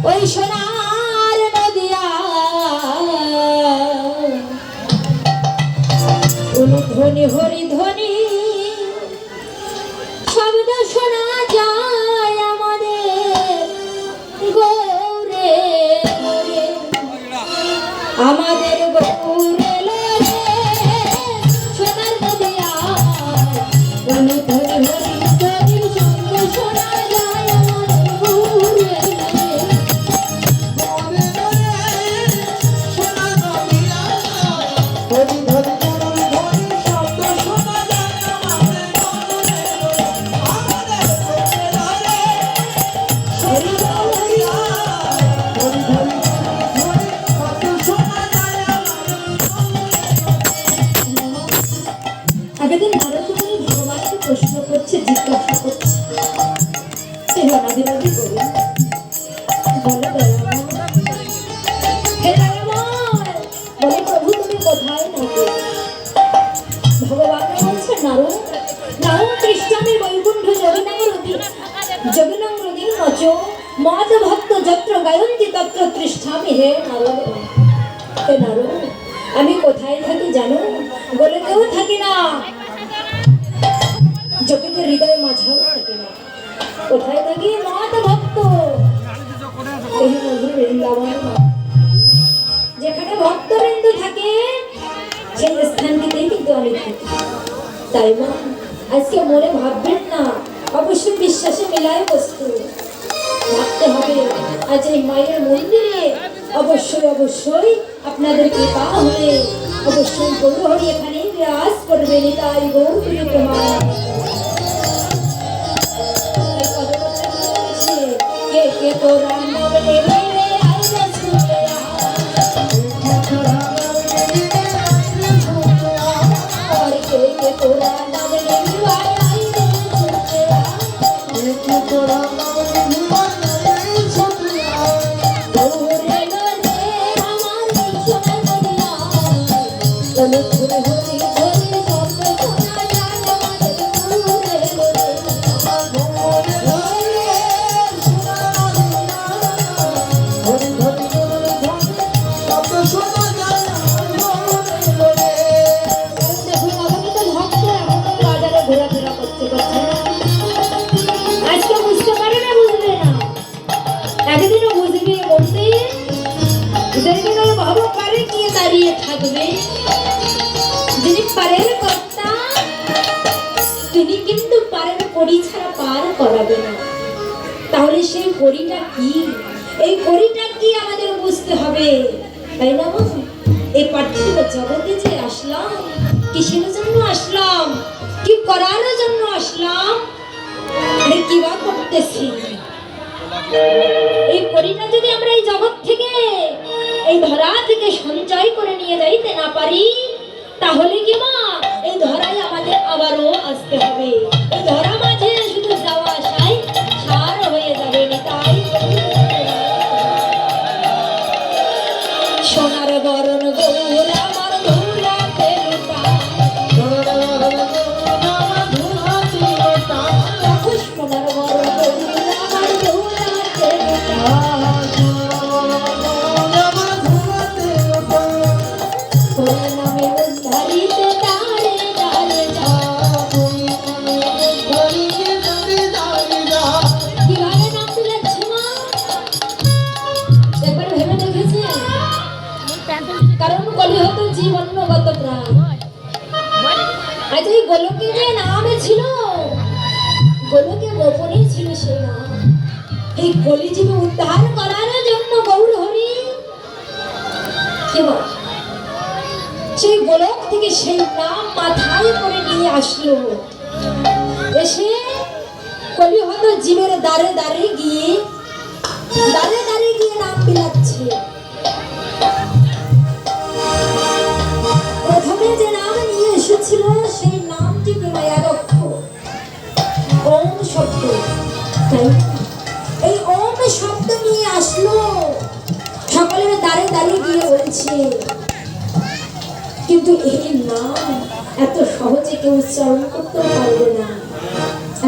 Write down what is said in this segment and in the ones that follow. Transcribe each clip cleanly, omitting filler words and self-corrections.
ওই সোনার নদিয়া ধ্বনি হরি ধ্বনি শব্দ শোনা যায় আমাদের গৌরে আমাদের গৌরে সোনার নদিয়া ধ্বনি হরি ধ্বনি শব্দ শোনা যায় আমাদের গৌরে প্রশ্ন করছে জিজ্ঞাসা করছে সে রাধে রাধে বলুন বলে বলে প্রভু তুমি কোথায় থাকো ভগবান বলছে নারায়ণ নারায়ণ কৃষ্ণামের বৈকুণ্ঠ যোগিনাং রোগী নচ মদ ভক্ত যত্র গায়ন্তি তত্র তৃষ্ঠামি হে নারায়ণ হে নারায়ণ আমি কোথায় থাকি জানো বলে কেউ থাকি না যোগীদের হৃদয়ে মাঝাও থাকে না কোথায় থাকি মত ভক্ত এই মধুর বৃন্দাবন যেখানে ভক্তবৃন্দ থাকে সেই স্থানটিতেই কিন্তু আমি থাকি তাই মা আজকে মনে ভাববেন না অবশ্যই বিশ্বাসে মিলায় বস্তু ভাবতে হবে আজ এই মায়ের মন্দিরে অবশ্যই অবশ্যই আপনাদের কৃপা হলে অবশ্যই গৌরহরি এখানে বিরাজ করবেন তাই গৌরী তোমার के तोरा नाम ले ले आई रसूले और के तोरा नाम ले ले आई रसूले के तोरा नाम ले ले आई रसूले गोरे लोले हमारे सोना नदिया चलो थोड़े होती थोड़ी सब सोना जाने वाले गोरे लोले তাহলে সেই করিটা কি এই করিটা কি আমাদের বুঝতে হবে তাই না এই পার্থিব জগতে যে আসলাম কিসের জন্য আসলাম কি করার জন্য আসলাম আরে কি বা করতেছি এই করিটা যদি আমরা এই জগৎ থেকে এই ধরা থেকে সঞ্চয় করে নিয়ে যাইতে না পারি তাহলে কি মা এই ধরায় আমাদের আবারও আসতে হবে এই ধরা মাঝে শুধু যাওয়া আসায় সার হয়ে যাবে তাই সোনার বরণ গৌর আমার ধুলাতে লুটা সোনার বরণ গৌর আমার ধুলাতে লুটা কারণ কলি হতো জীবনগত প্রাণ আজ এই গোলকে যে নামে ছিল গোলকে গোপনে ছিল সে নাম এই কলিজীবে উদ্ধার করার জন্য গৌর হরি সেই গোলক থেকে সেই নাম মাথায় করে নিয়ে আসলো এসে কলি হতো জীবের দ্বারে দ্বারে গিয়ে নাম বিলাচ্ছে প্রথমে যে নাম নিয়ে এসেছিল সেই নামটি মায়ারক্ষ ওম শব্দ এই ওম শব্দ নিয়ে আসলো সকলের দ্বারে দ্বারে গিয়ে বলছে কিন্তু এই নাম এত সহজে কেউ উচ্চারণ করতে পারবে না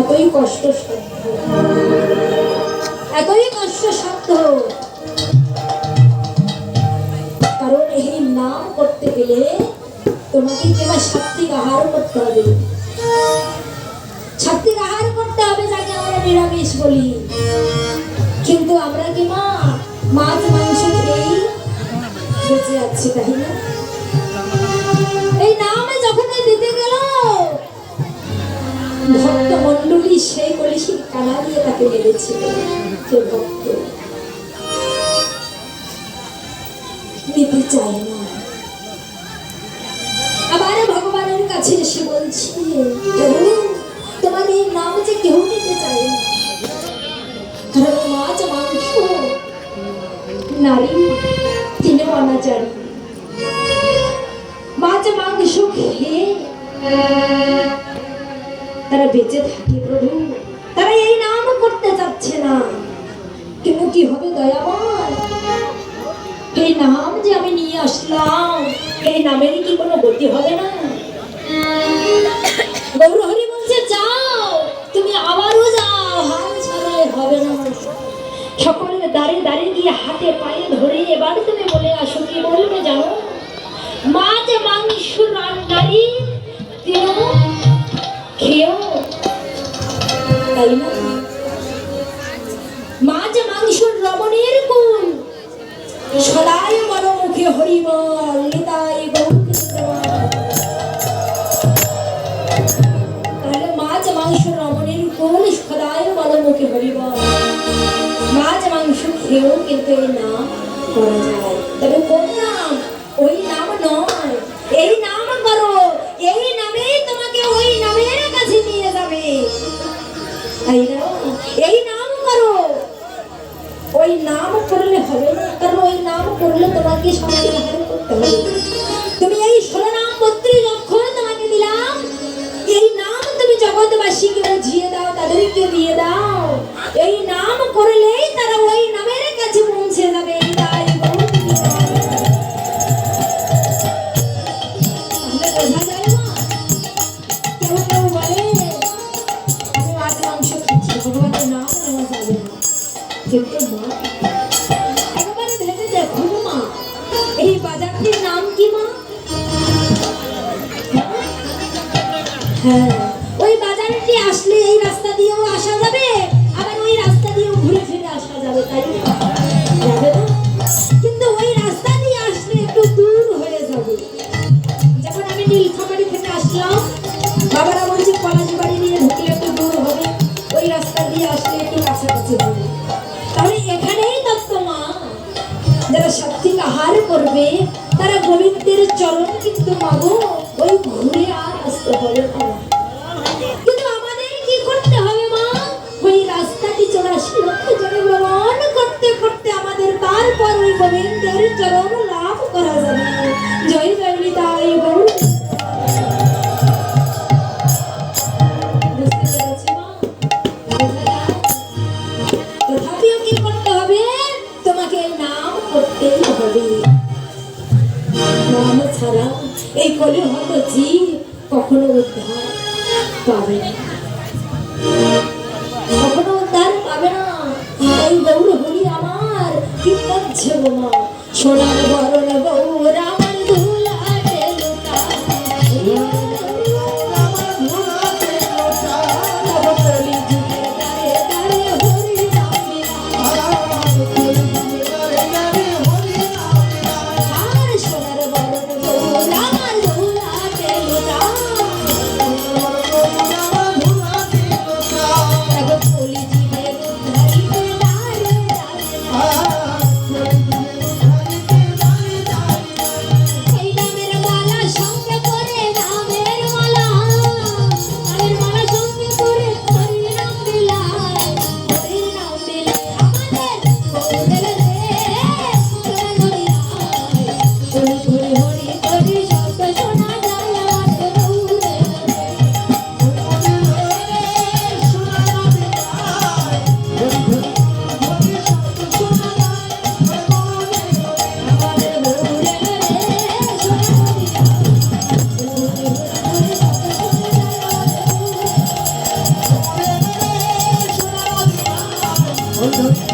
এতই কষ্ট শব্দ গেলে তোমাকে কেবল সাত্বিক আহার করতে হবে। সাত্বিক আহার করতে হবে, যাকে আমরা নিরামিষ বলি। কিন্তু আমরা কি মা মাছ মাংস খেয়েই বেঁচে যাচ্ছি, তাই না? এই নামে যখন দিতে গেল ভক্ত মন্ডলী সেই কলসি কানা দিয়ে তাকে মেরেছিল। যে ভক্ত নিতে চায় না, আবার ভগবানের কাছে এসে বলছি, প্রভু তোমার এই নাম যে কেউ নিতে চায় না, কারণ মাছ মাংস নারী তিনি অনাচারী, মাছ মাংস খেয়ে তারা বেঁচে থাকে। প্রভু তারা এই নাম করতে চাচ্ছে না, কিন্তু কি হবে দয়াময়, এই নাম যে আমি নিয়ে আসলাম, এই নামের কি কোনো গতি হবে না? গৌরহরি বলছে যাও, তুমি আবারও যাও, হাল ছাড়াই হবে না। সকলের দাঁড়িয়ে দাঁড়িয়ে গিয়ে হাতে পায়ে ধরে এবার তুমি বলে আসো, কি বলবে জানো? মাছ মাংস রান্নারি তিনো খেয়েও, তাই না? মাছ মাংস রমণের কুল, সদাই বল মুখে হরিবল, নিতাই গৌরকৃষ্ণ। তাহলে মাছ মাংস রমণের কুল, সদাই বল মুখে হরিবল। মাছ মাংস খেয়েও কিন্তু এই নাম করা যায়, তবে কোন নাম? ওই নাম নয়, এই নাম করো, এই নামে তোমাকে ওই নামের কাছে নিয়ে যাবে, তাই না? এই নাম করো, ওই নাম করলে হবে না, কারণ ওই নাম করলে তোমাকে সাত্বিক আহার করতে হবে। তুমি এই 16 নাম 32 অক্ষর তোমাকে দিলাম, এই নাম তুমি জগৎবাসীকে বুঝিয়ে দাও, তাদেরকে দিয়ে দাও। এই নাম করলেই তারা ওই নামের কাছে পৌঁছে যাবে। তাই বোঝা যায় না? কেউ কেউ বলে আমি মাছ মাংস খাচ্ছি, ভগবানের নাম নেওয়া যাবে না। কিন্তু মা একবারে ভেবে দেখো মা, এই বাজারটির নাম কি মা? হ্যাঁ, ওই বাজারটি আসলে এই রাস্তা দিয়েও আসা যাবে, আবার ওই রাস্তা দিয়েও ঘুরে ফিরে আসা যাবে, তাই না? যাবে না? কিন্তু ওই রাস্তা দিয়ে আসলে একটু দূর হয়ে যাবে। যখন আমি নীলফামারী থেকে আসলাম, বাবারা বলছে পলাশি বাড়ি দিয়ে ঢুকলে একটু দূর হবে, ওই রাস্তা দিয়ে আসলে একটু কাছাকাছি হবে। তাহলে এখানেই তত্ত্ব মা, যারা সাত্বিক আহার করবে তারা গোবিন্দের চরণ কিন্তু মাগো ওই ঘুরে আর আসতে হবে না। কিন্তু আমাদের কি করতে হবে মা? ওই রাস্তাটি 84 লক্ষ জনে ভ্রমণ করতে করতে আমাদের তারপর ওই গোবিন্দের চরণ লাভ করা যাবে। জয় জয় নিতাই গৌর। বুঝতে পেরেছি মা? তথাপিও কি করতে হবে? তোমাকে নাম করতেই হবে। নাম ছাড়া এই কলিহত জীব কখনো উদ্ধার পাবে না, কখনো উদ্ধার পাবে না। এই গৌর হরি আমার কি করছে গো মা? সোনার বরণ গৌর আমার ধুলাতে লোটা, Hold on.